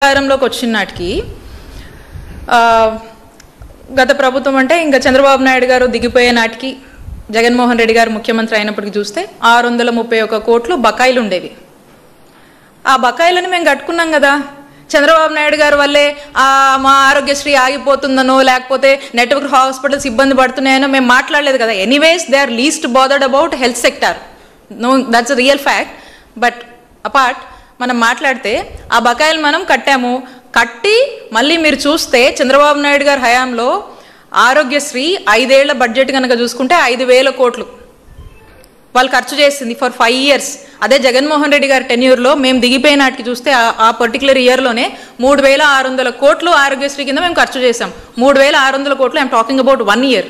అధికారంలోకి వచ్చిన నాటికి గత ప్రభుత్వం అంటే ఇంకా చంద్రబాబు నాయుడు గారు దిగిపోయే నాటికి జగన్మోహన్ రెడ్డి గారు ముఖ్యమంత్రి అయినప్పటికీ చూస్తే 631 కోట్లు బకాయిలు ఉండేవి. ఆ బకాయిలను మేము కట్టుకున్నాం కదా. చంద్రబాబు నాయుడు గారు వల్లే మా ఆరోగ్యశ్రీ ఆగిపోతుందనో లేకపోతే నెట్వర్క్ హాస్పిటల్స్ ఇబ్బంది పడుతున్నాయనో మేము మాట్లాడలేదు కదా. Anyways they are least bothered about health sector. No, that's a real fact. But apart మనం మాట్లాడితే ఆ బకాయిలు మనం కట్టి మళ్ళీ మీరు చూస్తే చంద్రబాబు నాయుడు గారి హయాంలో ఆరోగ్యశ్రీ 5 ఏళ్ల బడ్జెట్ కనుక చూసుకుంటే 5,000 కోట్లు వాళ్ళు ఖర్చు చేసింది ఫర్ 5 years. అదే జగన్మోహన్ రెడ్డి గారి టెన్యూర్లో మేము దిగిపోయిన నాటికి చూస్తే ఆ పర్టికులర్ ఇయర్లోనే 3,600 కోట్లు ఆరోగ్యశ్రీ కింద మేము ఖర్చు చేసాం. 3,600 కోట్లు, I'm talking about 1 year.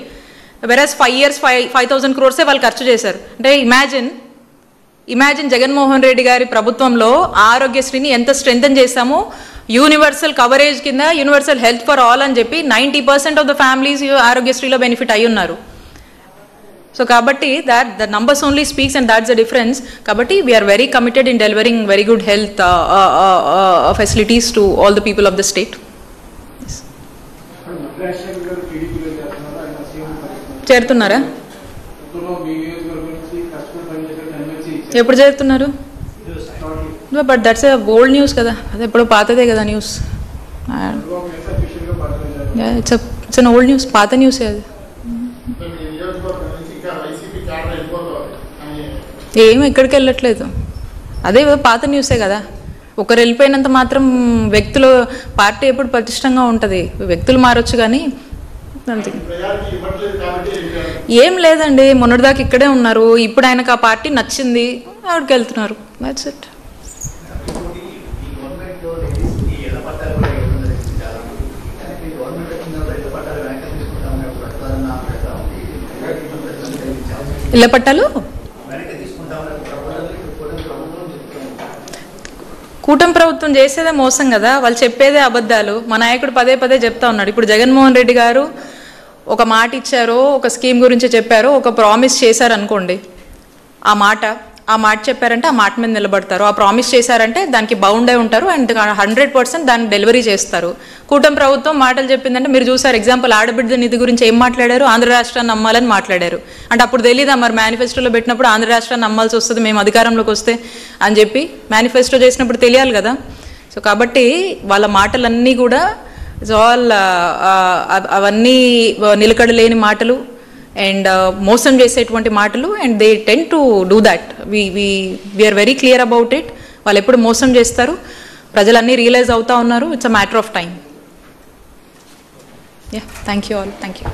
Versus 5 years 5,000 crores వాళ్ళు ఖర్చు చేశారు. అంటే ఇమాజిన్ జగన్మోహన్ రెడ్డి గారి ప్రభుత్వంలో ఆరోగ్యశ్రీని ఎంత స్ట్రెంథన్ చేశామో. యూనివర్సల్ కవరేజ్ కింద యూనివర్సల్ హెల్త్ ఫర్ ఆల్ అని చెప్పి 90% ఆఫ్ ద ఫ్యామిలీస్ ఆరోగ్యశ్రీలో బెనిఫిట్ అయి ఉన్నారు. సో కాబట్టి the numbers only speaks and that's the difference. కాబట్టి we're very committed in delivering very good health facilities to all the people of the state. చేరుతున్నారా? ఎప్పుడు చేరుతున్నారు? But that's a old news కదా, అది ఎప్పుడో పాతదే కదా news. It's an old news, పాత న్యూసే అది. ఏమి ఎక్కడికి వెళ్ళట్లేదు, అదే పాత న్యూసే కదా. ఒకరు వెళ్ళిపోయినంత మాత్రం వ్యక్తులు పార్టీ ఎప్పుడు పటిష్టంగా ఉంటుంది. వ్యక్తులు మారొచ్చు కానీ ఏం లేదండి. మొన్నటిదాకా ఇక్కడే ఉన్నారు, ఇప్పుడు ఆయనకు ఆ పార్టీ నచ్చింది, ఆవిడకి వెళ్తున్నారు. That's it. ఇళ్ల పట్టాలు కూటమి ప్రభుత్వం చేసేదే మోసం కదా, వాళ్ళు చెప్పేదే అబద్ధాలు. మా నాయకుడు పదే పదే చెప్తా ఉన్నాడు. ఇప్పుడు జగన్మోహన్ రెడ్డి గారు ఒక మాట ఇచ్చారో, ఒక స్కీమ్ గురించి చెప్పారో, ఒక ప్రామిస్ చేశారు అనుకోండి. ఆ మాట చెప్పారంటే ఆ మాట మీద నిలబడతారు. ఆ ప్రామిస్ చేశారంటే దానికి బౌండ్ అయి ఉంటారు అండ్ 100% దాన్ని డెలివరీ చేస్తారు. కూటమి ప్రభుత్వం మాటలు చెప్పిందంటే మీరు చూసారు. ఎగ్జాంపుల్, ఆడబిడ్డ నిధి గురించి ఏం మాట్లాడారు? ఆంధ్ర రాష్ట్రాన్ని నమ్మాలని మాట్లాడారు. అంటే అప్పుడు తెలీదా మరి మేనిఫెస్టోలో పెట్టినప్పుడు ఆంధ్ర రాష్ట్రాన్ని నమ్మాల్సి వస్తుంది మేము అధికారంలోకి వస్తే అని చెప్పి మేనిఫెస్టో చేసినప్పుడు తెలియాలి కదా. సో కాబట్టి వాళ్ళ మాటలన్నీ కూడా ఆల్ అవన్నీ నిలకడలేని మాటలు అండ్ మోసం చేసేటువంటి మాటలు. And they tend to do that. We are very clear about it. వాళ్ళు ఎప్పుడు మోసం చేస్తారు, ప్రజలన్నీ రియలైజ్ అవుతా ఉన్నారు. It's a matter of time. Yeah, thank you all. Thank you.